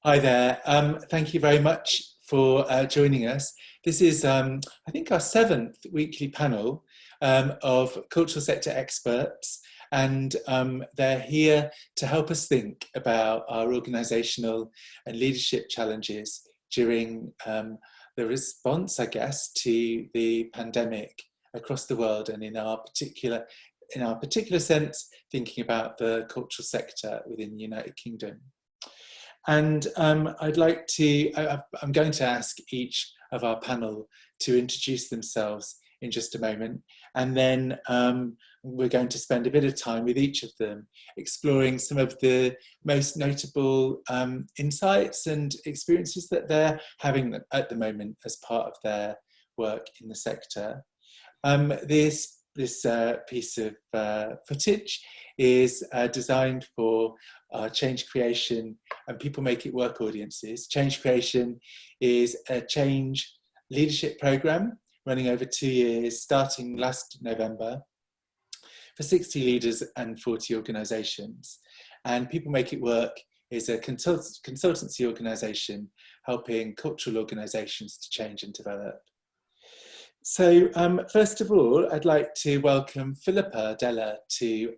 Hi there. Thank you very much for joining us. This is, I think, our seventh weekly panel of cultural sector experts, and they're here to help us think about our organisational and leadership challenges during the response, I guess, to the pandemic across the world, and in our particular sense, thinking about the cultural sector within the United Kingdom. And I'm going to ask each of our panel to introduce themselves in just a moment. And then we're going to spend a bit of time with each of them, exploring some of the most notable insights and experiences that they're having at the moment as part of their work in the sector. This piece of footage is designed for change creation and people make it work audiences. Change creation is a change leadership program running over 2 years, starting last November, for 60 leaders and 40 organisations. And People Make It Work is a consultancy organisation helping cultural organisations to change and develop. So first of all, I'd like to welcome Philipa Della to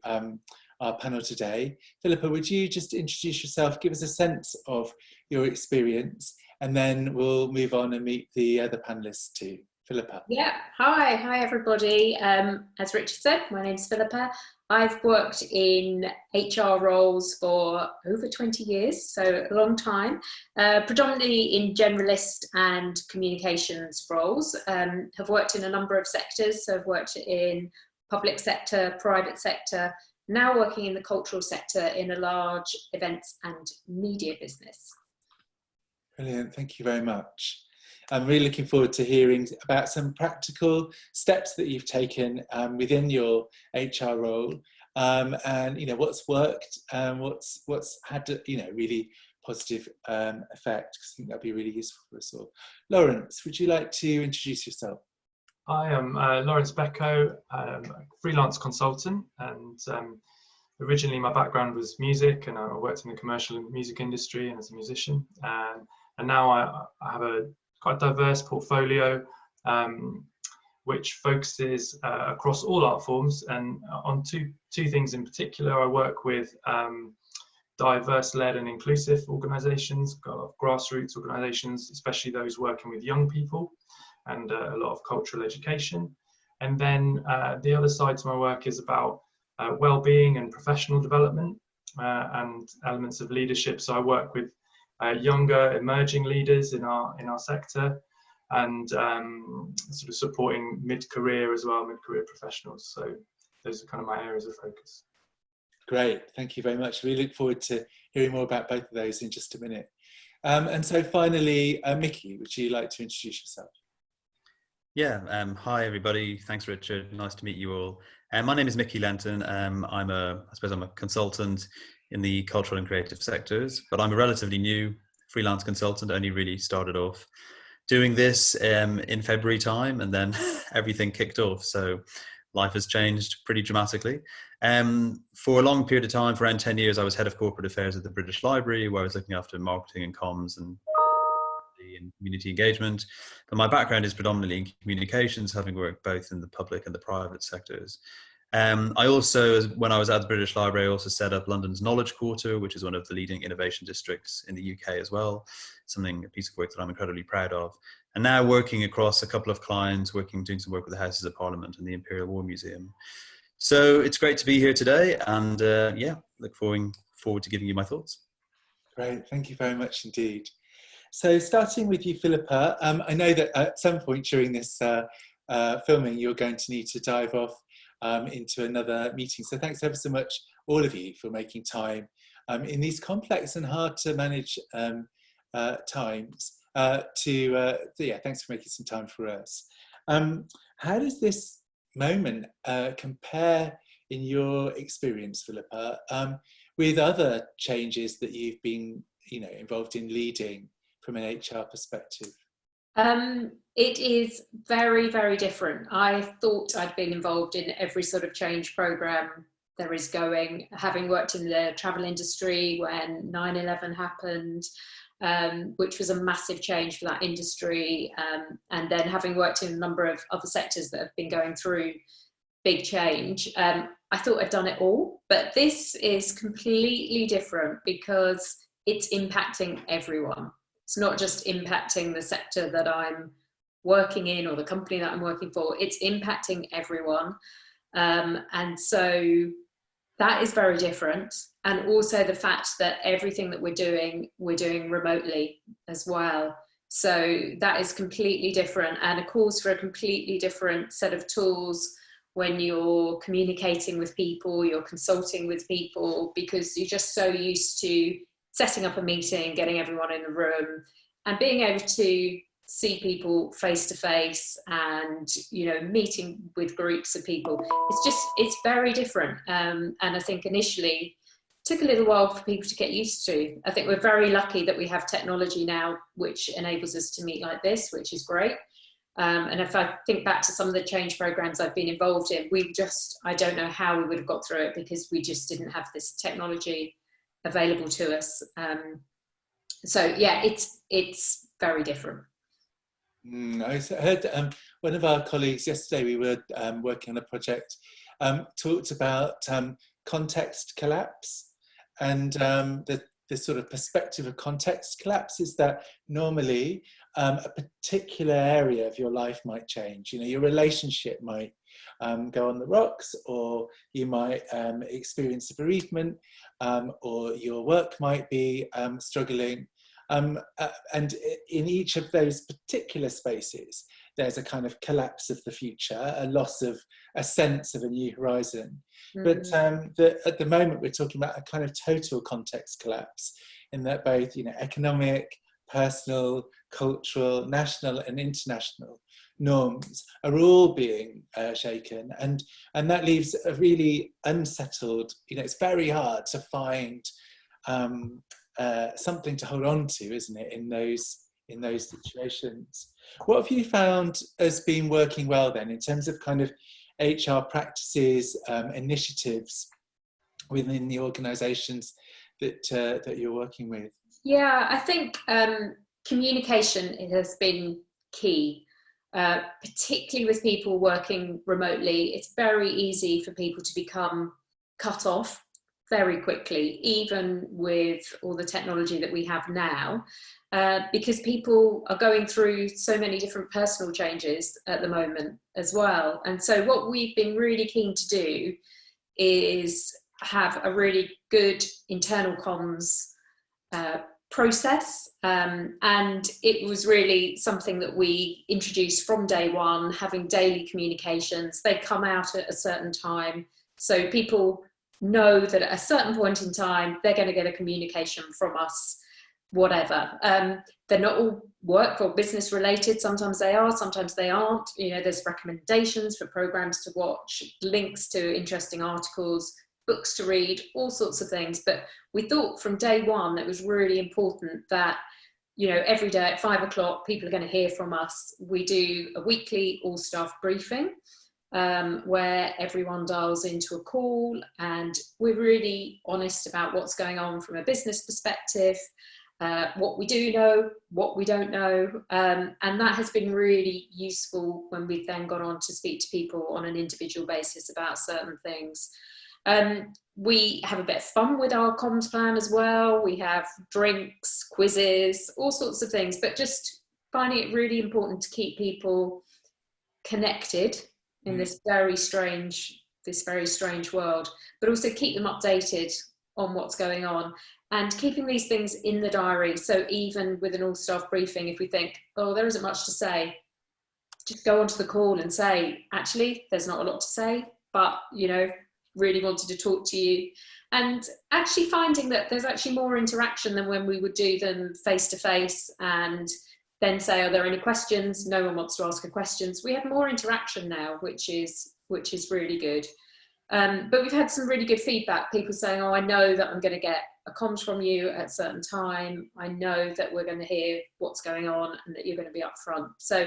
our panel today. Philipa, would you just introduce yourself, give us a sense of your experience, and then we'll move on and meet the other panellists too. Philipa. Yeah, hi everybody. As Richard said, my name's Philipa. I've worked in HR roles for over 20 years, so a long time, predominantly in generalist and communications roles. Have worked in a number of sectors, so I've worked in public sector, private sector, now working in the cultural sector in a large events and media business. Brilliant, thank you very much. I'm really looking forward to hearing about some practical steps that you've taken within your HR role, and what's worked, what's had really positive effect. I think that'd be really useful for us all. Lawrence, would you like to introduce yourself? I am Lawrence Becko, a freelance consultant, and originally my background was music, and I worked in the commercial and music industry and as a musician, and now I have a quite diverse portfolio which focuses across all art forms, and on two things in particular. I work with diverse-led and inclusive organisations, got a lot of grassroots organisations, especially those working with young people, and a lot of cultural education. And then the other side to my work is about well-being and professional development and elements of leadership. So I work with younger emerging leaders in our sector, and sort of supporting mid-career as well, mid-career professionals. So those are kind of my areas of focus. Great, thank you very much. We look forward to hearing more about both of those in just a minute. And so finally, Miki, would you like to introduce yourself? Yeah, hi everybody. Thanks, Richard. Nice to meet you all. My name is Miki Lentin. I'm a consultant in the cultural and creative sectors, but I'm a relatively new freelance consultant. Only really started off doing this in February time, and then everything kicked off. So life has changed pretty dramatically. For a long period of time, for around 10 years, I was head of corporate affairs at the British Library, where I was looking after marketing and comms and community engagement. But my background is predominantly in communications, having worked both in the public and the private sectors. I also, when I was at the British Library, I also set up London's Knowledge Quarter, which is one of the leading innovation districts in the UK as well. A piece of work that I'm incredibly proud of. And now working across a couple of clients, doing some work with the Houses of Parliament and the Imperial War Museum. So it's great to be here today, and look forward to giving you my thoughts. Great, thank you very much indeed. So starting with you, Philipa, I know that at some point during this filming, you're going to need to dive off into another meeting. So thanks ever so much, all of you, for making time in these complex and hard to manage times. Thanks for making some time for us. How does this moment compare in your experience, Philipa, with other changes that you've been involved in leading from an HR perspective? It is very, very different. I thought I'd been involved in every sort of change program there is going. Having worked in the travel industry when 9/11 happened, which was a massive change for that industry, and then having worked in a number of other sectors that have been going through big change, I thought I'd done it all. But this is completely different because it's impacting everyone. It's not just impacting the sector that I'm working in or the company that I'm working for, it's impacting everyone. And so that is very different. And also the fact that everything that we're doing remotely as well. So that is completely different, and it calls for a completely different set of tools when you're communicating with people, you're consulting with people, because you're just so used to setting up a meeting, getting everyone in the room, and being able to see people face to face, and meeting with groups of people. It's very different, and I think initially it took a little while for people to get used to. I think we're very lucky that we have technology now which enables us to meet like this, which is great. And if I think back to some of the change programs I've been involved in, I don't know how we would have got through it, because we just didn't have this technology available to us. So yeah, it's very different. I heard one of our colleagues yesterday, we were working on a project, talked about context collapse, and the sort of perspective of context collapse is that normally a particular area of your life might change. Your relationship might go on the rocks, or you might experience a bereavement, or your work might be struggling. And in each of those particular spaces, there's a kind of collapse of the future, a loss of a sense of a new horizon. Mm-hmm. But at the moment, we're talking about a kind of total context collapse, in that both economic, personal, cultural, national and international norms are all being shaken, and that leaves a really unsettled, it's very hard to find something to hold on to, isn't it, in those situations. What have you found has been working well then, in terms of kind of HR practices, initiatives within the organisations that you're working with? Yeah, I think communication has been key, particularly with people working remotely. It's very easy for people to become cut off very quickly, even with all the technology that we have now, because people are going through so many different personal changes at the moment as well. And so what we've been really keen to do is have a really good internal comms process, and it was really something that we introduced from day one, having daily communications. They come out at a certain time, so people know that at a certain point in time they're going to get a communication from us, whatever. They're not all work or business related. Sometimes they are, sometimes they aren't. There's recommendations for programs to watch, links to interesting articles, books to read, all sorts of things. But we thought from day one it was really important that every day at 5 o'clock people are going to hear from us. We do a weekly all staff briefing, where everyone dials into a call, and we're really honest about what's going on from a business perspective, what we do know, what we don't know, and that has been really useful when we've then gone on to speak to people on an individual basis about certain things. We have a bit of fun with our comms plan as well. We have drinks, quizzes, all sorts of things, but just finding it really important to keep people connected in this very strange world, but also keep them updated on what's going on, and keeping these things in the diary. So even with an all-staff briefing, if we think, oh, there isn't much to say, just go onto the call and say, actually, there's not a lot to say, but really wanted to talk to you. And actually finding that there's actually more interaction than when we would do them face to face and then say, are there any questions? No one wants to ask questions. We have more interaction now, which is really good. But we've had some really good feedback. People saying, oh, I know that I'm going to get a comms from you at a certain time. I know that we're going to hear what's going on and that you're going to be upfront. So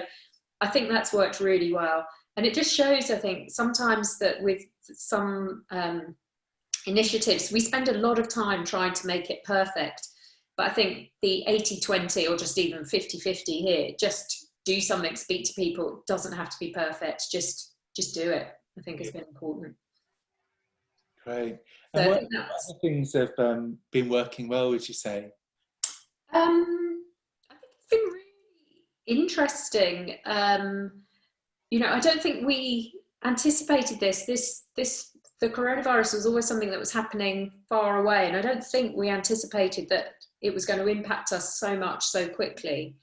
I think that's worked really well. And it just shows, I think, sometimes that with some initiatives, we spend a lot of time trying to make it perfect. But I think the 80-20 or just even 50-50 here, just do something, speak to people, doesn't have to be perfect, just do it, I think has been important. Great. So And I what think that's, other things have been working well, would you say? I think it's been really interesting. You know, I don't think we anticipated this the coronavirus was always something that was happening far away, and I don't think we anticipated that it was going to impact us so much so quickly.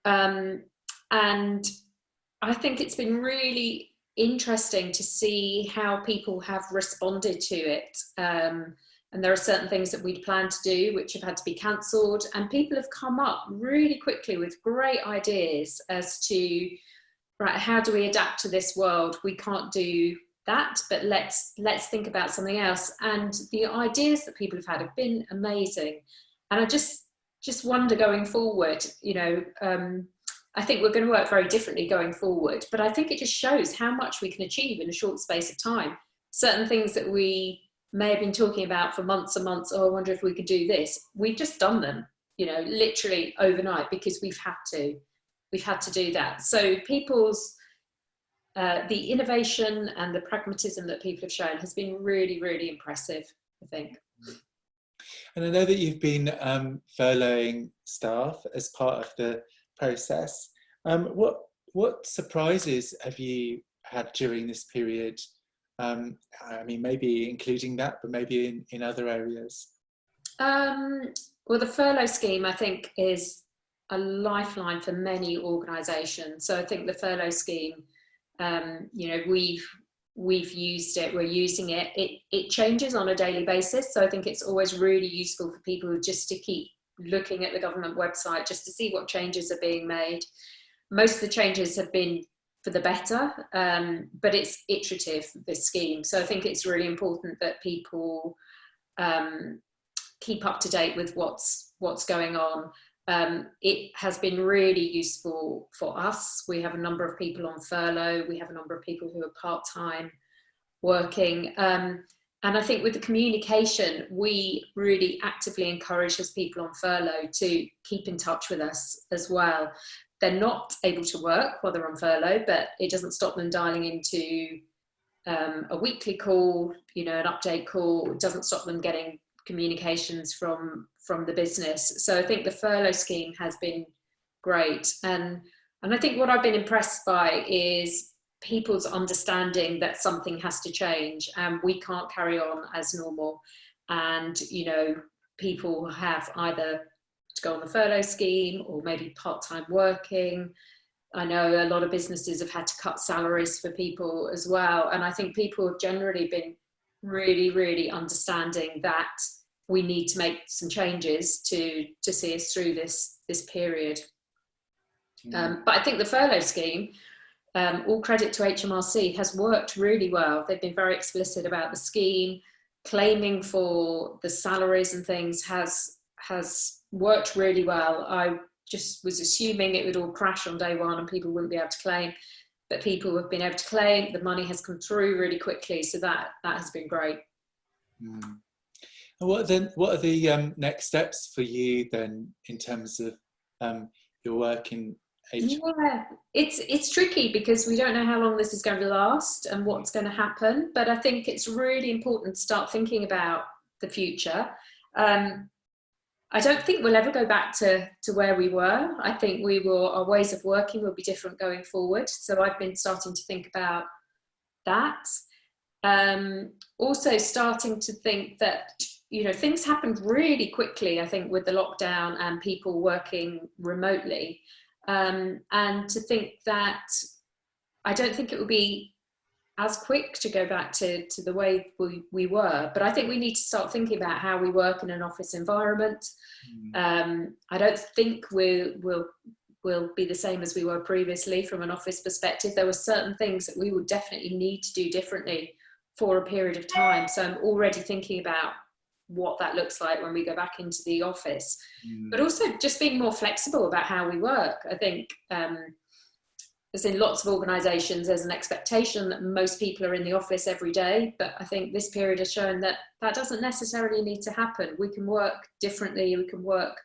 And I think it's been really interesting to see how people have responded to it. And there are certain things that we'd planned to do which have had to be cancelled, and people have come up really quickly with great ideas as to, right, how do we adapt to this world? We can't do that, but let's think about something else. And the ideas that people have had been amazing. And I just wonder going forward, you know, I think we're going to work very differently going forward, but I think it just shows how much we can achieve in a short space of time. Certain things that we may have been talking about for months and months, oh, I wonder if we could do this. We've just done them, you know, literally overnight, because we've had to do that. So people's, the innovation and the pragmatism that people have shown has been really, really impressive, I think. And I know that you've been furloughing staff as part of the process. What surprises have you had during this period? I mean, maybe including that, but maybe in other areas. Well, the furlough scheme, I think, is a lifeline for many organisations. So I think the furlough scheme, you know, we've used it, we're using it. It changes on a daily basis. So I think it's always really useful for people just to keep looking at the government website just to see what changes are being made. Most of the changes have been for the better, but it's iterative, this scheme. So I think it's really important that people keep up to date with what's going on. It has been really useful for us. We have a number of people on furlough. We have a number of people who are part-time working. And I think with the communication, we really actively encourage those people on furlough to keep in touch with us as well. They're not able to work while they're on furlough, but it doesn't stop them dialing into a weekly call, you know, an update call. It doesn't stop them getting communications from the business. So I think the furlough scheme has been great. And I think what I've been impressed by is people's understanding that something has to change and we can't carry on as normal. And, you know, people have either to go on the furlough scheme or maybe part-time working. I know a lot of businesses have had to cut salaries for people as well. And I think people have generally been really, really understanding that we need to make some changes to see us through this period. But I think the furlough scheme, all credit to HMRC, has worked really well. They've been very explicit about the scheme. Claiming for the salaries and things has worked really well. I just was assuming it would all crash on day one and people wouldn't be able to claim, but people have been able to claim. The money has come through really quickly, so that has been great. And what are the next steps for you then in terms of your work in HR? Yeah, it's tricky because we don't know how long this is going to last and what's going to happen, but I think it's really important to start thinking about the future. I don't think we'll ever go back to where we were. I think our ways of working will be different going forward. So I've been starting to think about that. Also starting to think that, you know, things happened really quickly, I think, with the lockdown and people working remotely. And to think that I don't think it will be as quick to go back to the way we were, but I think we need to start thinking about how we work in an office environment. I don't think we'll be the same as we were previously from an office perspective. There were certain things that we would definitely need to do differently for a period of time. So I'm already thinking about what that looks like when we go back into the office, but also just being more flexible about how we work. I think as in lots of organisations, there's an expectation that most people are in the office every day, but I think this period has shown that that doesn't necessarily need to happen. We can work differently, we can work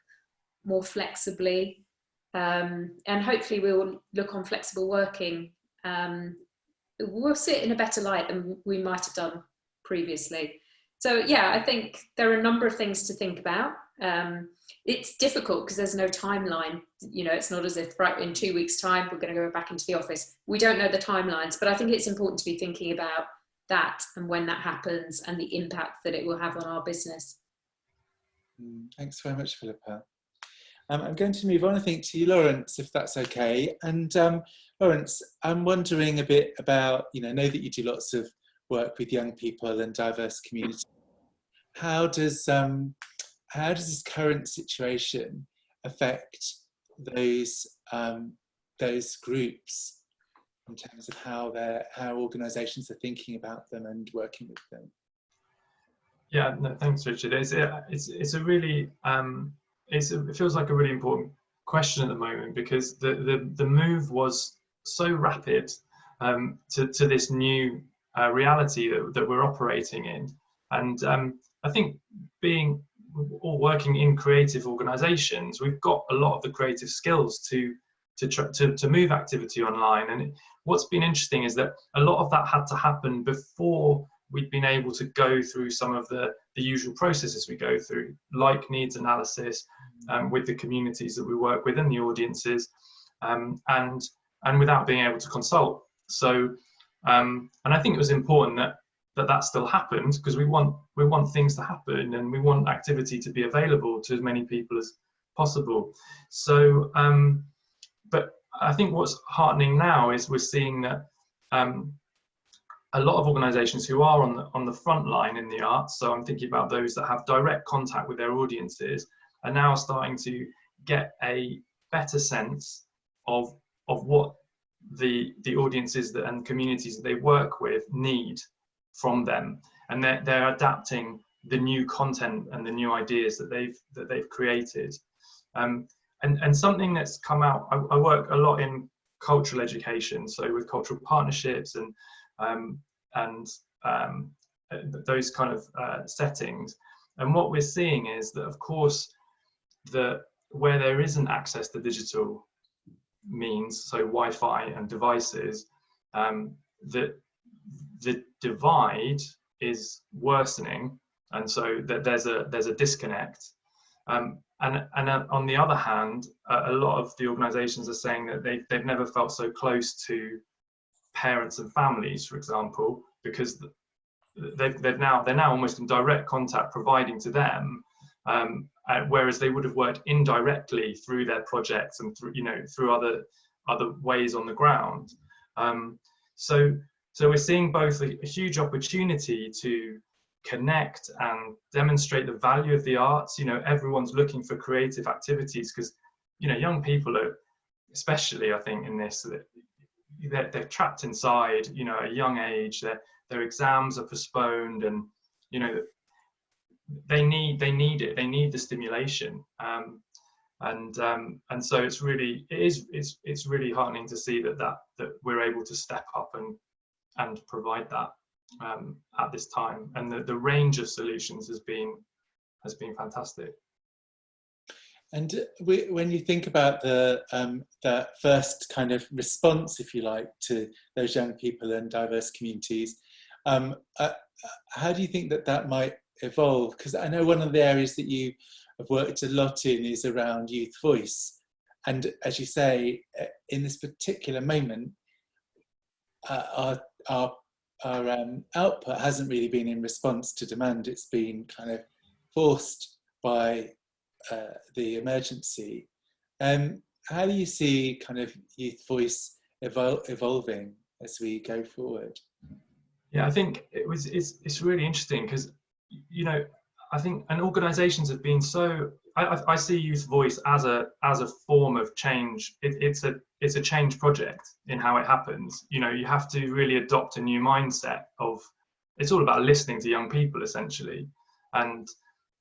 more flexibly, and hopefully we'll look on flexible working. We'll sit in a better light than we might have done previously. So yeah, I think there are a number of things to think about. It's difficult because there's no timeline. You know, it's not as if right in 2 weeks' time we're going to go back into the office. We don't know the timelines, but I think it's important to be thinking about that and when that happens and the impact that it will have on our business. Thanks very much, Philipa. I'm going to move on, I think, to you, Lawrence, if that's okay. And Lawrence, I'm wondering a bit about, you know that you do lots of work with young people and diverse communities. How does this current situation affect those groups in terms of how organisations are thinking about them and working with them? Yeah, no, thanks, Richard. It's a really it feels like a really important question at the moment, because the move was so rapid to this new reality that we're operating in, and I think being all working in creative organisations, we've got a lot of the creative skills to move activity online. And what's been interesting is that a lot of that had to happen before we'd been able to go through some of the usual processes we go through, like needs analysis with the communities that we work with and the audiences, and without being able to consult. So, and I think it was important that still happened, because we want things to happen and we want activity to be available to as many people as possible. So, but I think what's heartening now is we're seeing that a lot of organisations who are on the front line in the arts, so I'm thinking about those that have direct contact with their audiences, are now starting to get a better sense of what the audiences and communities that they work with need from them, and they're adapting the new content and the new ideas that they've created. And something that's come out, I work a lot in cultural education, so with cultural partnerships and those kind of settings. And what we're seeing is that, of course, where there isn't access to digital means, so Wi-Fi and devices, that the divide is worsening, and so that there's a disconnect. And on the other hand, a lot of the organisations are saying that they've never felt so close to parents and families, for example, because they're now almost in direct contact, providing to them, whereas they would have worked indirectly through their projects and through other ways on the ground. So we're seeing both a huge opportunity to connect and demonstrate the value of the arts. Everyone's looking for creative activities, because young people are, especially I think in this, they're trapped inside, at a young age. Their exams are postponed, and they need it. They need the stimulation, and so it's really heartening to see that we're able to step up and provide that at this time, and the range of solutions has been fantastic. And when you think about the first kind of response, if you like, to those young people and diverse communities, how do you think that might evolve? Because I know one of the areas that you have worked a lot in is around youth voice. And as you say, in this particular moment, our output hasn't really been in response to demand. It's been kind of forced by the emergency. How do you see kind of youth voice evolving as we go forward? Yeah, I think it's really interesting, because I think organisations have been so. I see youth voice as a form of change. It's a change project in how it happens. You have to really adopt a new mindset of. It's all about listening to young people, essentially, and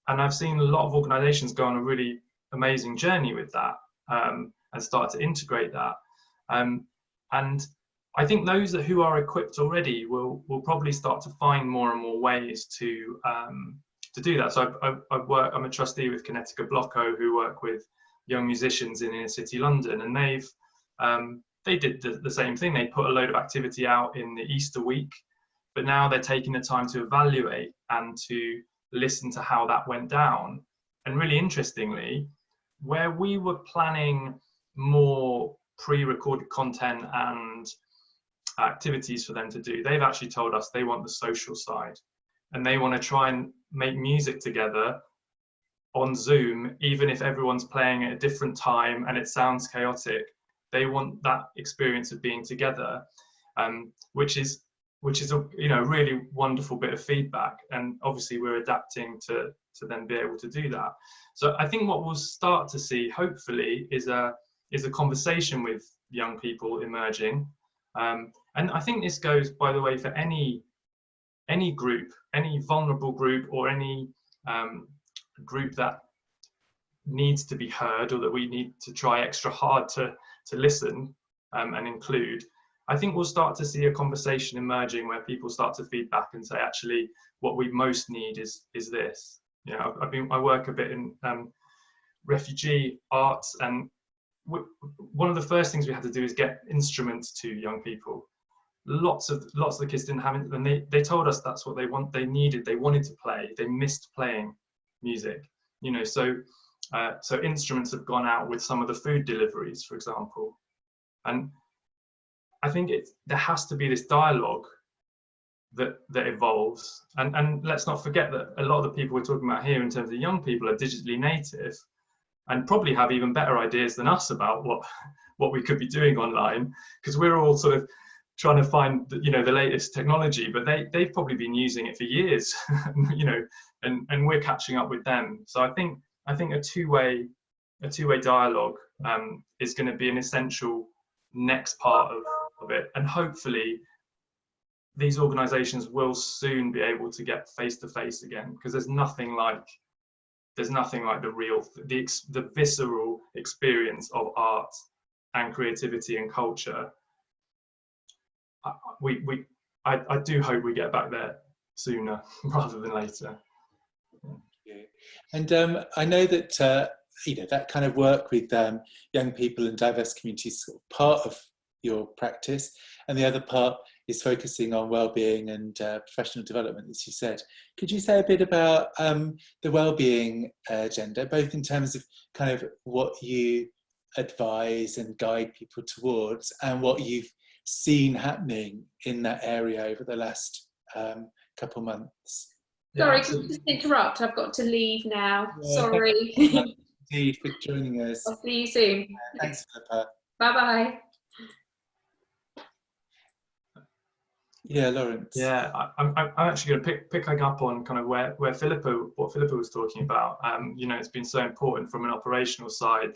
I've seen a lot of organisations go on a really amazing journey with that, and start to integrate that. And I think those who are equipped already will probably start to find more and more ways to do that. So I'm a trustee with Connecticut Blocko, who work with young musicians in inner city London, and they did the same thing. They put a load of activity out in the Easter week, but now they're taking the time to evaluate and to listen to how that went down. And really interestingly, where we were planning more pre-recorded content and activities for them to do, they've actually told us they want the social side, and they want to try and make music together on Zoom, even if everyone's playing at a different time and it sounds chaotic. They want that experience of being together, which is a really wonderful bit of feedback, and obviously we're adapting to then be able to do that. So I think what we'll start to see, hopefully, is a conversation with young people emerging, and I think this goes, by the way, for any group, any vulnerable group, or any group that needs to be heard, or that we need to try extra hard to listen and include. I think we'll start to see a conversation emerging where people start to feed back and say, actually, what we most need is this. I work a bit in refugee arts, and one of the first things we had to do is get instruments to young people. Lots of the kids didn't have it, and they told us that's what they needed. They wanted to play. They missed playing music. So instruments have gone out with some of the food deliveries, for example. And I think there has to be this dialogue that evolves. And let's not forget that a lot of the people we're talking about here in terms of young people are digitally native and probably have even better ideas than us about what we could be doing online, because we're all sort of trying to find the latest technology, but they've probably been using it for years, and we're catching up with them. So I think a two-way dialogue is going to be an essential next part of it, and hopefully these organizations will soon be able to get face-to-face again, because there's nothing like the visceral experience of art and creativity and culture. I do hope we get back there sooner rather than later. And I know that that kind of work with young people and diverse communities is sort of part of your practice, and the other part is focusing on well-being and professional development, as you said. Could you say a bit about the well-being agenda, both in terms of kind of what you advise and guide people towards, and what you've seen happening in that area over the last couple months? Sorry, can I just interrupt? I've got to leave now. Yeah, sorry. thank you indeed for joining us. I'll see you soon. Thanks, Philipa. Bye-bye. Yeah, Lawrence. Yeah, I'm actually going to pick up on kind of what Philipa was talking about. It's been so important from an operational side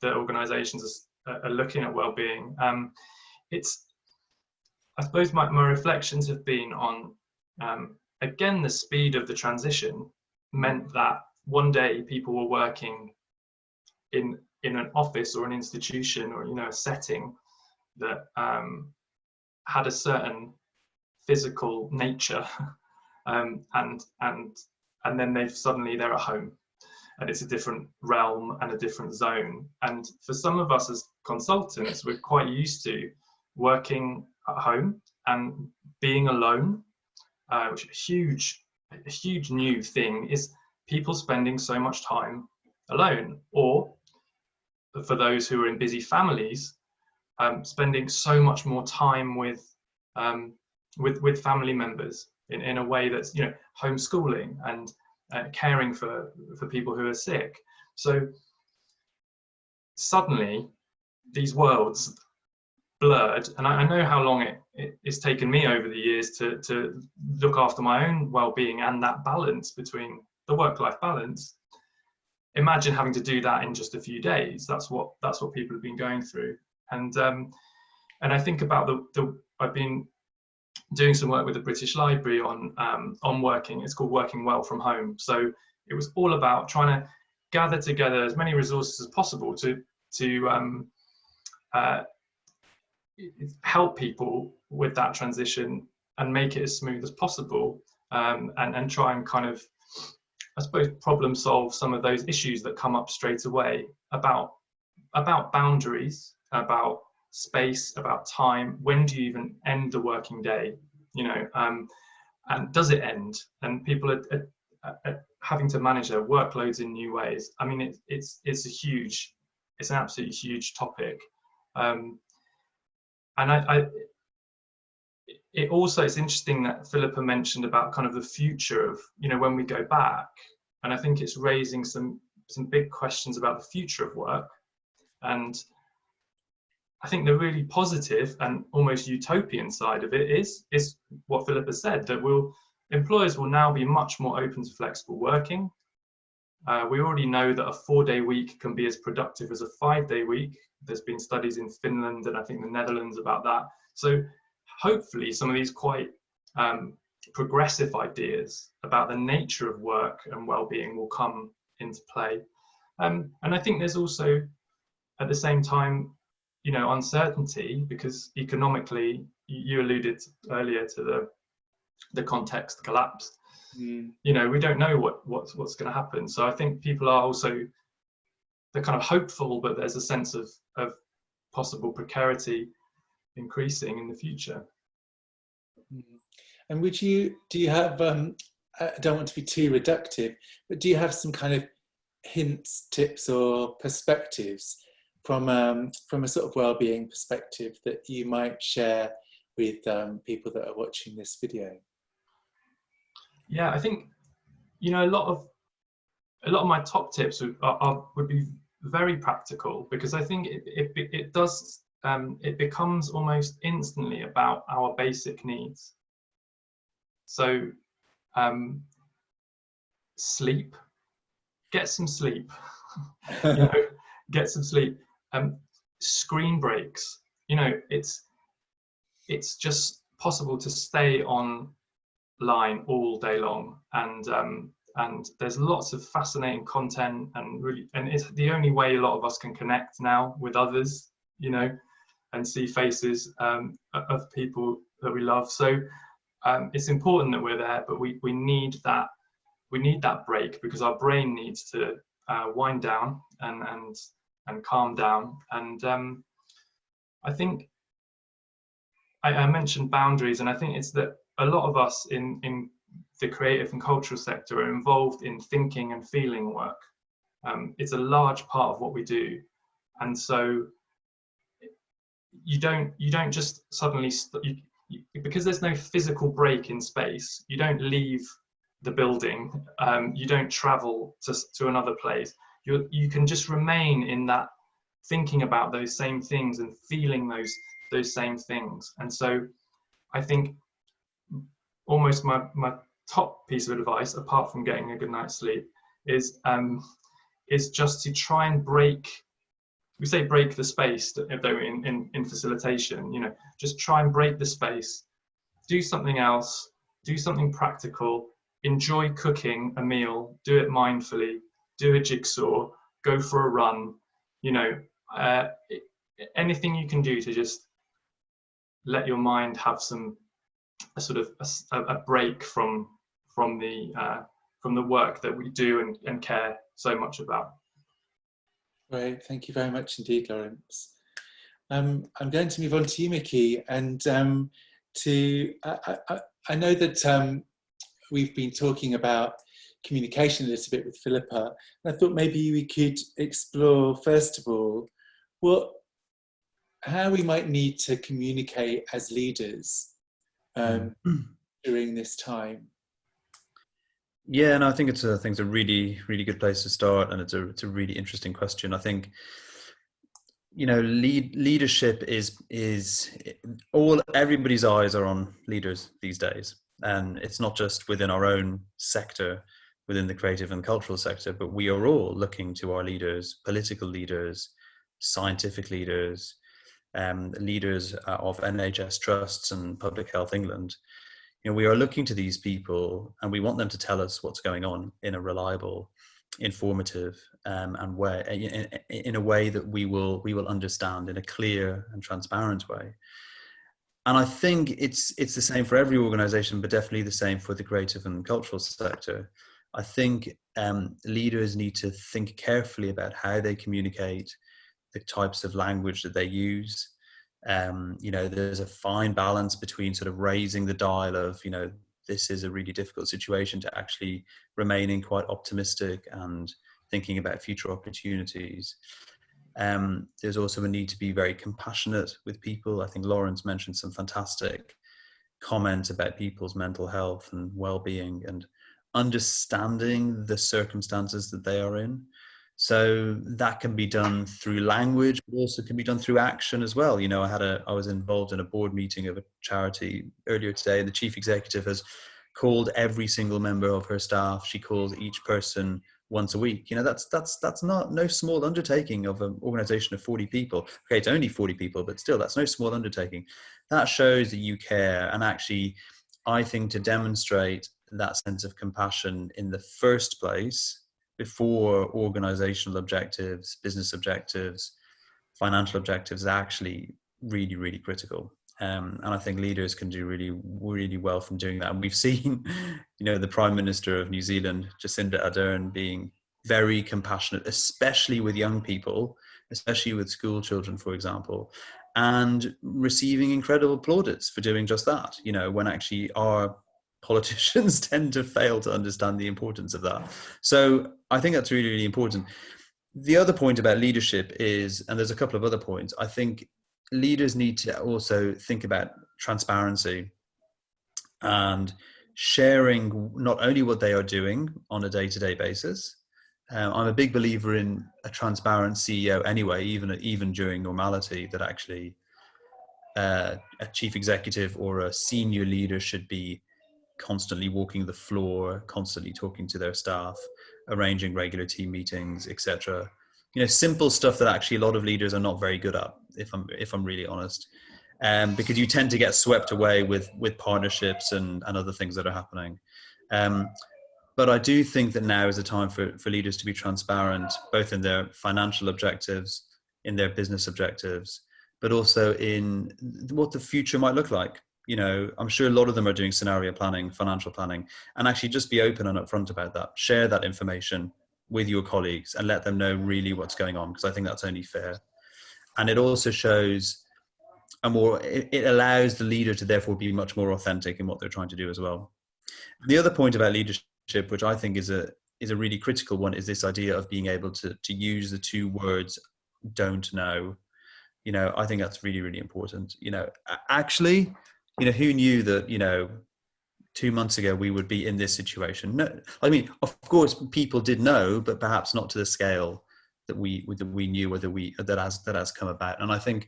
that organisations are looking at well-being. I suppose my reflections have been on, again, the speed of the transition meant that one day people were working in an office or an institution or a setting that had a certain physical nature, and then they're at home, and it's a different realm and a different zone. And for some of us as consultants, we're quite used to working at home and being alone, which is a huge new thing, is people spending so much time alone, or for those who are in busy families, spending so much more time with family members in a way that's homeschooling and caring for people who are sick. So suddenly these worlds blurred, and I know how long it's taken me over the years to look after my own well-being and that balance between the work-life balance. Imagine having to do that in just a few days. That's what people have been going through. And I think about I've been doing some work with the British Library on working. It's called Working Well from Home. So it was all about trying to gather together as many resources as possible to help people with that transition and make it as smooth as possible, and try and kind of, I suppose, problem solve some of those issues that come up straight away about boundaries, about space, about time. When do you even end the working day? And does it end? And people are having to manage their workloads in new ways. I mean, it's an absolutely huge topic. And it's interesting that Philipa mentioned about kind of the future of, when we go back, and I think it's raising some big questions about the future of work. And I think the really positive and almost utopian side of it is what Philipa said, that employers will now be much more open to flexible working. We already know that a 4-day week can be as productive as a 5-day week. There's been studies in Finland and I think the Netherlands about that. So hopefully some of these quite progressive ideas about the nature of work and well-being will come into play. And I think there's also, at the same time, uncertainty, because economically, you alluded earlier to the context collapse. We don't know what's going to happen. So I think people are also, they're kind of hopeful, but there's a sense of possible precarity increasing in the future. And do you have, I don't want to be too reductive, but do you have some kind of hints, tips or perspectives from a sort of well-being perspective that you might share with people that are watching this video? Yeah, I think, a lot of my top tips would be very practical, because I think it becomes almost instantly about our basic needs. So sleep, get some sleep, get some sleep. Screen breaks, it's just possible to stay online all day long, and there's lots of fascinating content, and it's the only way a lot of us can connect now with others, and see faces of people that we love. So it's important that we're there, but we need that break, because our brain needs to wind down and calm down. And I think I mentioned boundaries, and I think it's that a lot of us in the creative and cultural sector are involved in thinking and feeling work. It's a large part of what we do, and so you don't just suddenly because there's no physical break in space. You don't leave the building. You don't travel to another place. You can just remain in that, thinking about those same things and feeling those same things. And so I think almost my top piece of advice, apart from getting a good night's sleep, is just to try and break the space, though in facilitation, just try and break the space, do something else, do something practical, enjoy cooking a meal, do it mindfully, do a jigsaw, go for a run, anything you can do to just let your mind have a break from the work that we do and care so much about. Great, thank you very much indeed, Lawrence. I'm going to move on to you, Miki, and I know that we've been talking about communication a little bit with Philipa, and I thought maybe we could explore, first of all, how we might need to communicate as leaders during this time. Yeah, no, I think it's a really, really good place to start, and it's a really interesting question. I think, leadership is everybody's eyes are on leaders these days, and it's not just within our own sector, within the creative and cultural sector, but we are all looking to our leaders, political leaders, scientific leaders, leaders of NHS trusts and Public Health England. We are looking to these people, and we want them to tell us what's going on in a reliable informative, and way in a way that we will understand in a clear and transparent way. And I think it's the same for every organization, but definitely the same for the creative and cultural sector. I think leaders need to think carefully about how they communicate, the types of language that they use. There's a fine balance between sort of raising the dial of, this is a really difficult situation, to actually remaining quite optimistic and thinking about future opportunities. There's also a need to be very compassionate with people. I think Lawrence mentioned some fantastic comments about people's mental health and well-being and understanding the circumstances that they are in. So that can be done through language, but also can be done through action as well. I was involved in a board meeting of a charity earlier today, and the chief executive has called every single member of her staff. She calls each person once a week. That's not no small undertaking of an organization of 40 people. Okay, it's only 40 people, but still, that's no small undertaking. That shows that you care. And actually, I think to demonstrate that sense of compassion in the first place, before organizational objectives, business objectives, financial objectives, is actually really, really critical. And I think leaders can do really, really well from doing that. And we've seen, the Prime Minister of New Zealand, Jacinda Ardern, being very compassionate, especially with young people, especially with school children, for example, and receiving incredible plaudits for doing just that, when actually our politicians tend to fail to understand the importance of that. So I think that's really, really important. The other point about leadership is, and there's a couple of other points, I think leaders need to also think about transparency and sharing not only what they are doing on a day-to-day basis. I'm a big believer in a transparent CEO anyway, even during normality, that actually a chief executive or a senior leader should be constantly walking the floor, constantly talking to their staff, arranging regular team meetings, etc. Simple stuff that actually a lot of leaders are not very good at, if I'm really honest, because you tend to get swept away with partnerships and other things that are happening. But I do think that now is a time for leaders to be transparent, both in their financial objectives, in their business objectives, but also in what the future might look like. I'm sure a lot of them are doing scenario planning, financial planning, and actually just be open and upfront about that. Share that information with your colleagues and let them know really what's going on, because I think that's only fair. And it also shows it allows the leader to therefore be much more authentic in what they're trying to do as well. The other point about leadership, which I think is a really critical one, is this idea of being able to use the two words "don't know." I think that's really, really important. Actually, who knew that, 2 months ago we would be in this situation? No, I mean, of course, people did know, but perhaps not to the scale that we knew, that has come about. And I think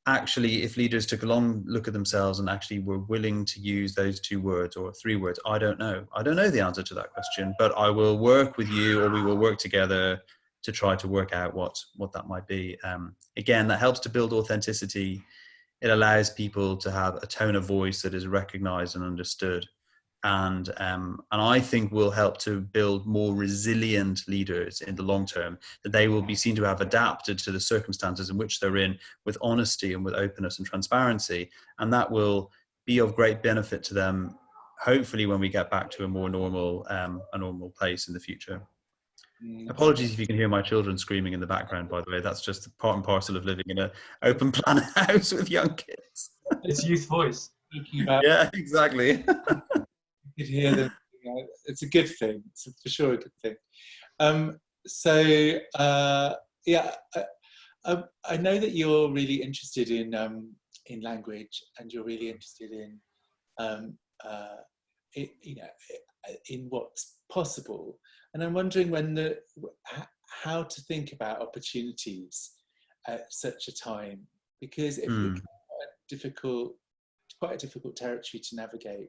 actually, if leaders took a long look at themselves and actually were willing to use those 2 words or 3 words, I don't know the answer to that question, but I will work with you, or we will work together to try to work out what that might be. Again, that helps to build authenticity. It allows people to have a tone of voice that is recognized and understood, and I think will help to build more resilient leaders in the long term, that they will be seen to have adapted to the circumstances in which they're in with honesty and with openness and transparency, and that will be of great benefit to them, hopefully, when we get back to a more normal place in the future. Apologies if you can hear my children screaming in the background, by the way. That's just part and parcel of living in an open plan house with young kids. It's youth voice. Yeah, exactly. You could hear them. It's a good thing. It's for sure a good thing. I know that you're really interested in language, and you're really interested in what's possible. And I'm wondering how to think about opportunities at such a time, because it becomes quite a difficult territory to navigate.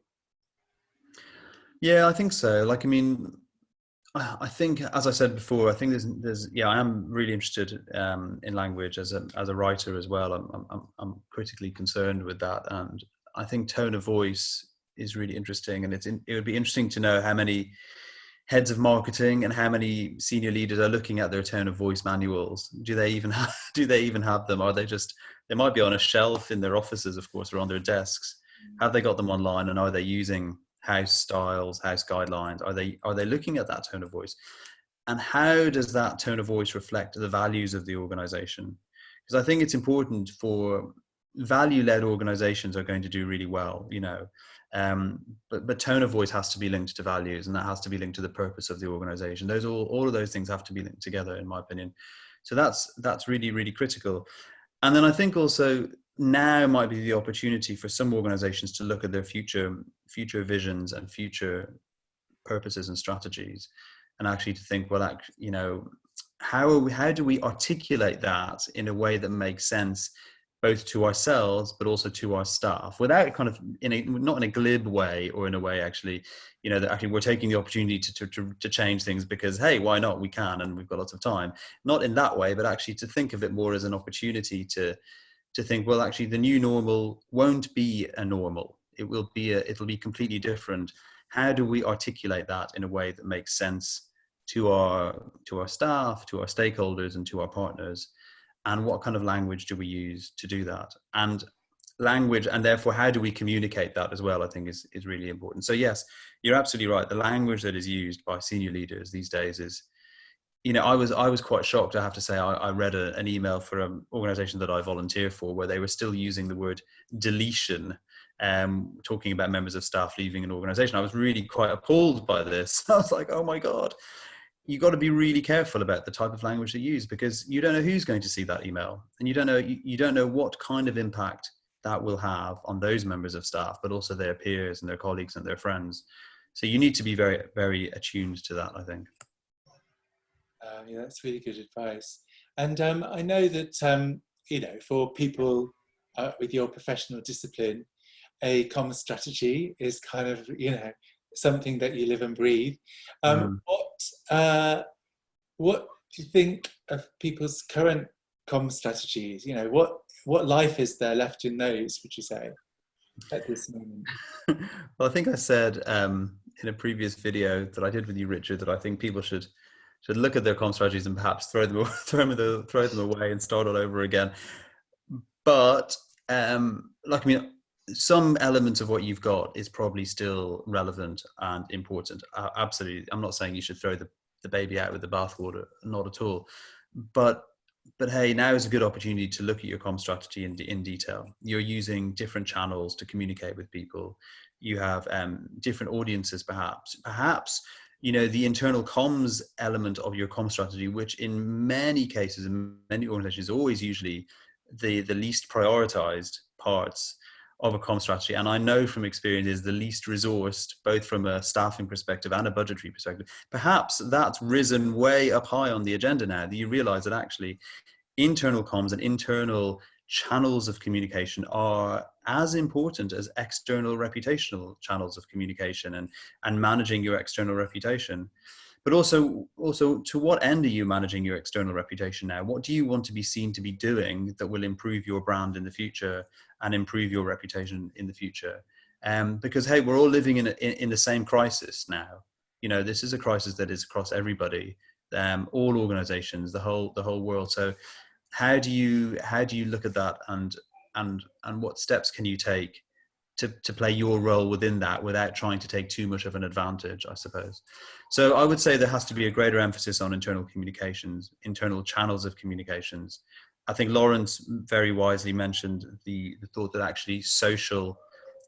Yeah, I think so. I think, as I said before, I think I am really interested in language as a writer as well. I'm critically concerned with that, and I think tone of voice is really interesting, and it would be interesting to know how many heads of marketing and how many senior leaders are looking at their tone of voice manuals? Do they even have them? Are they just, they might be on a shelf in their offices, of course, or on their desks. Have they got them online, and are they using house styles, house guidelines? Are they looking at that tone of voice? And how does that tone of voice reflect the values of the organization? Because I think it's important for value-led organizations are going to do really well, but tone of voice has to be linked to values, and that has to be linked to the purpose of the organization. Those all of those things have to be linked together, in my opinion. So that's really, really critical. And then I think also now might be the opportunity for some organizations to look at their future visions and future purposes and strategies, and actually to think, well, how do we articulate that in a way that makes sense both to ourselves but also to our staff, without kind of not in a glib way, or in a way actually, that actually we're taking the opportunity to change things because, hey, why not, we can, and we've got lots of time. Not in that way, but actually to think of it more as an opportunity to think, well, actually the new normal won't be a normal. It'll be completely different. How do we articulate that in a way that makes sense to our staff, to our stakeholders, and to our partners? And what kind of language do we use to do that? And language, and therefore how do we communicate that as well, I think is really important. So yes, you're absolutely right. The language that is used by senior leaders these days is, I was quite shocked, I have to say. I read an email for an organization that I volunteer for where they were still using the word deletion, talking about members of staff leaving an organization. I was really quite appalled by this. I was like, oh my God, you got to be really careful about the type of language you use, because you don't know who's going to see that email, and you don't know what kind of impact that will have on those members of staff, but also their peers and their colleagues and their friends. So you need to be very, very attuned to that, I think. Yeah, that's really good advice. And I know that, for people with your professional discipline, a comms strategy is kind of, something that you live and breathe. What do you think of people's current comms strategies? What life is there left in those, would you say, at this moment? Well, I think I said in a previous video that I did with you, Richard, that I think people should look at their comm strategies and perhaps throw them away and start all over again. But some elements of what you've got is probably still relevant and important. Absolutely, I'm not saying you should throw the baby out with the bathwater, not at all. But hey, now is a good opportunity to look at your comm strategy in detail. You're using different channels to communicate with people. You have different audiences, perhaps. The internal comms element of your comm strategy, which in many cases, in many organizations, is always usually the least prioritized parts of a comm strategy. And I know from experience is the least resourced, both from a staffing perspective and a budgetary perspective. Perhaps that's risen way up high on the agenda now, that you realize that actually internal comms and internal channels of communication are as important as external reputational channels of communication and managing your external reputation. But also to what end are you managing your external reputation now? What do you want to be seen to be doing that will improve your brand in the future and improve your reputation in the future? Because, hey, we're all living in the same crisis now. This is a crisis that is across everybody, all organizations, the whole world. So how do you look at that, and what steps can you take to play your role within that without trying to take too much of an advantage, I suppose? So I would say there has to be a greater emphasis on internal communications, internal channels of communications. I think Lawrence very wisely mentioned the thought that actually social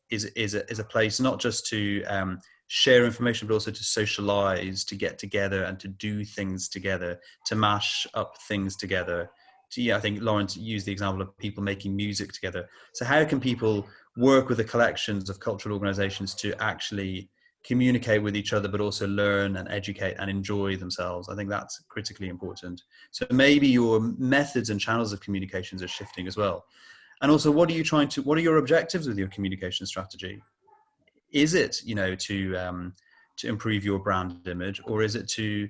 is a place not just to share information, but also to socialize, to get together and to do things together, to mash up things together. I think Lawrence used the example of people making music together. So how can people work with the collections of cultural organizations to actually communicate with each other, but also learn and educate and enjoy themselves? I think that's critically important. So maybe your methods and channels of communications are shifting as well. And also, what are your objectives with your communication strategy? Is it, to improve your brand image, or is it to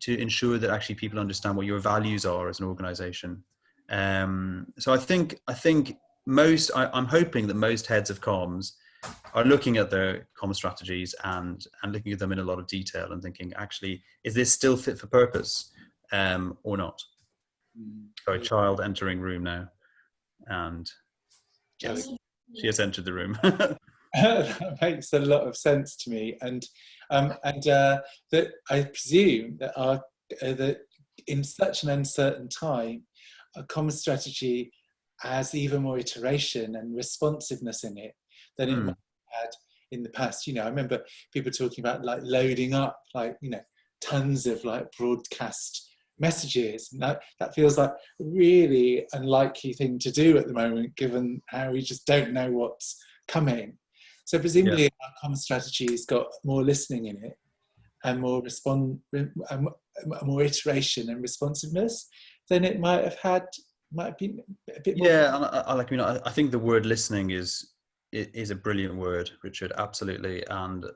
ensure that actually people understand what your values are as an organization? So I think I'm hoping that most heads of comms are looking at their common strategies and looking at them in a lot of detail and thinking, actually, is this still fit for purpose or not? Sorry, child entering room now. And yes, she has entered the room. That makes a lot of sense to me, and that I presume that that in such an uncertain time, a common strategy has even more iteration and responsiveness in it than it might have had in the past. You know, I remember people talking about like loading up, like, you know, tons of like broadcast messages, and that feels like a really unlikely thing to do at the moment, given how we just don't know what's coming. So presumably our common strategy has got more listening in it and more more iteration and responsiveness than it might have been a bit more. Yeah, I think the word listening is a brilliant word, Richard, absolutely. And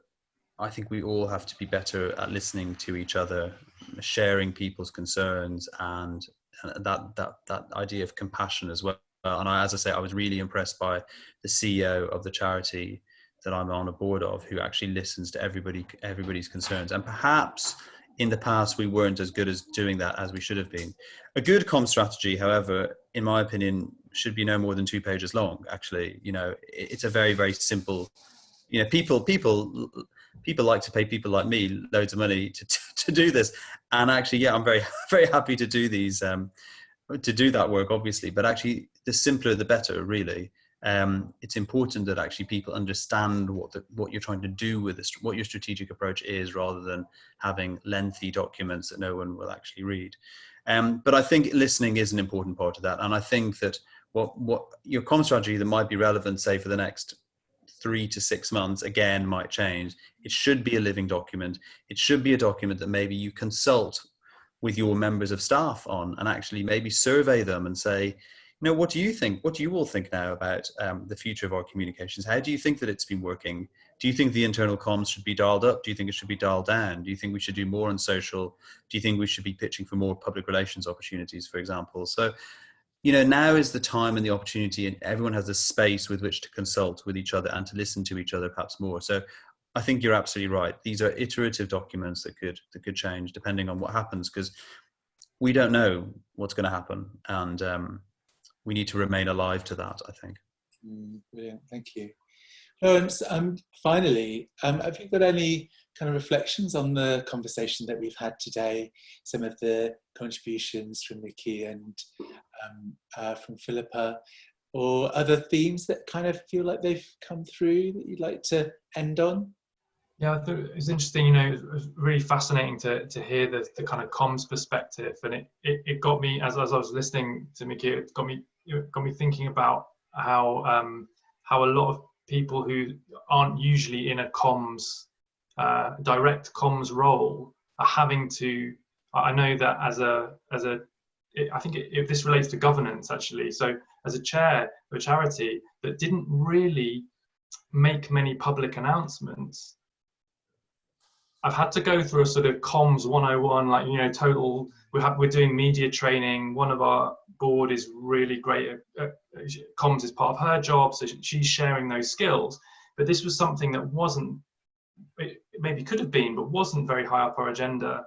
I think we all have to be better at listening to each other, sharing people's concerns, and that idea of compassion as well. And as I say, I was really impressed by the CEO of the charity that I'm on a board of, who actually listens to everybody's concerns. And perhaps in the past we weren't as good as doing that as we should have been. A good comm strategy, however, in my opinion, should be no more than 2 pages long. Actually, you know, it's a very, very simple. You know, people like to pay people like me loads of money to do this. And actually, yeah, I'm very, very happy to do these, to do that work, obviously. But actually, the simpler, the better, really. It's important that actually people understand what you're trying to do with this, what your strategic approach is, rather than having lengthy documents that no one will actually read. But I think listening is an important part of that. And I think that what your comm strategy that might be relevant, say, for the next 3 to 6 months, again, might change. It should be a living document. It should be a document that maybe you consult with your members of staff on, and actually maybe survey them and say, you know, what do you think? What do you all think now about the future of our communications? How do you think that it's been working? Do you think the internal comms should be dialed up? Do you think it should be dialed down? Do you think we should do more on social? Do you think we should be pitching for more public relations opportunities, for example? So, you know, now is the time and the opportunity, and everyone has the space with which to consult with each other and to listen to each other perhaps more. So I think you're absolutely right. These are iterative documents that could change depending on what happens, because we don't know what's going to happen. And we need to remain alive to that, I think. Brilliant, thank you. Lawrence, finally, have you got any kind of reflections on the conversation that we've had today, some of the contributions from Miki and from Philipa, or other themes that kind of feel like they've come through that you'd like to end on? Yeah, I thought it was interesting, you know, it was really fascinating to hear the kind of comms perspective, and it got me, as I was listening to Miki, it got me thinking about how a lot of people who aren't usually in a comms, direct comms role are having to, I know that I think this relates to governance actually. So as a chair of a charity that didn't really make many public announcements, I've had to go through a sort of comms 101, like, you know, total, we're doing media training. One of our board is really great at comms is part of her job, so she's sharing those skills. But this was something that wasn't, it maybe could have been, but wasn't very high up our agenda.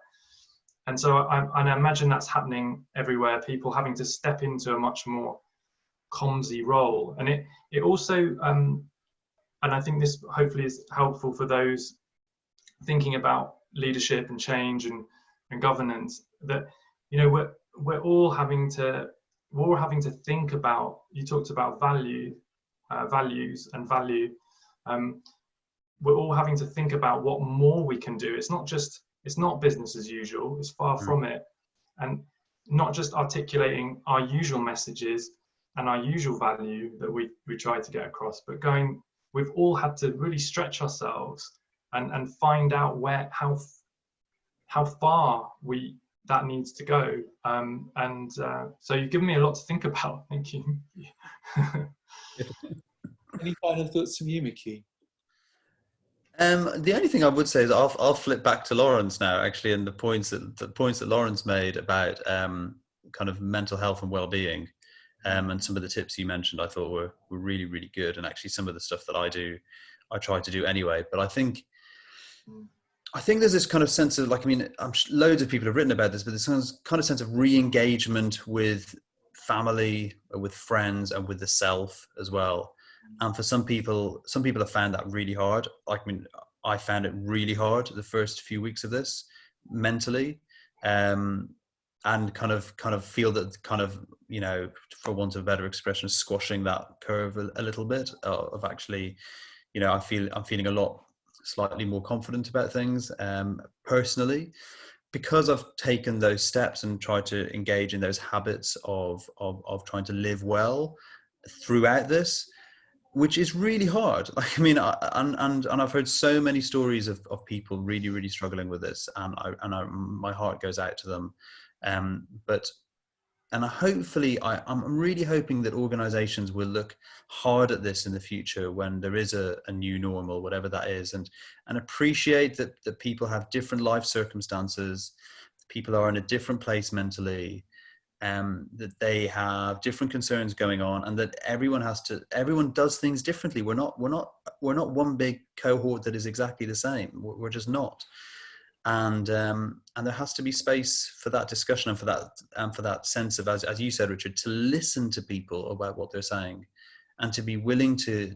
And so I imagine that's happening everywhere, people having to step into a much more commsy role. And it also, and I think this hopefully is helpful for those thinking about leadership and change and governance, that, you know, we're all having to think about, you talked about values and value. We're all having to think about what more we can do. It's not business as usual, it's far from it. And not just articulating our usual messages and our usual value that we try to get across, but we've all had to really stretch ourselves and find out how far that needs to go. So you've given me a lot to think about. Thank you. Any final thoughts from you, Miki? The only thing I would say is I'll flip back to Lawrence now, actually, and the points that Lawrence made about kind of mental health and well-being. And some of the tips you mentioned I thought were really, really good, and actually some of the stuff that I do I try to do anyway. But I think there's this kind of sense of, like, I mean, loads of people have written about this, but this kind of sense of re-engagement with family, with friends, and with the self as well. And for some people have found that really hard. Like, I mean, I found it really hard the first few weeks of this mentally, and kind of feel that kind of, you know, for want of a better expression, squashing that curve a little bit of actually, you know, I'm feeling a lot slightly more confident about things personally, because I've taken those steps and tried to engage in those habits of trying to live well throughout this, which is really hard. Like, I mean, and I've heard so many stories of people really, really struggling with this, and my heart goes out to them. Hopefully, I'm really hoping that organisations will look hard at this in the future when there is a new normal, whatever that is, and appreciate that people have different life circumstances, people are in a different place mentally, that they have different concerns going on, and that everyone does things differently. We're not one big cohort that is exactly the same. We're just not. And there has to be space for that discussion, and for that sense of, as you said, Richard, to listen to people about what they're saying, and to be willing to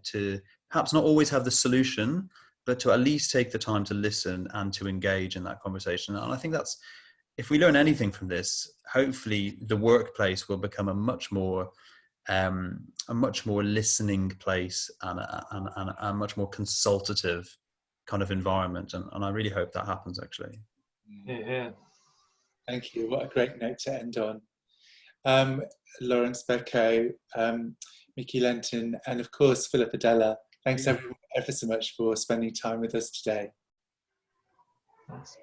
perhaps not always have the solution, but to at least take the time to listen and to engage in that conversation. And I think that's, if we learn anything from this, hopefully the workplace will become a much more listening place, and a much more consultative kind of environment, and I really hope that happens, actually. Yeah. Thank you. What a great note to end on. Lawrence, Becko, Miki, Lentin, and of course Philipa. Thanks everyone ever so much for spending time with us today. Thanks.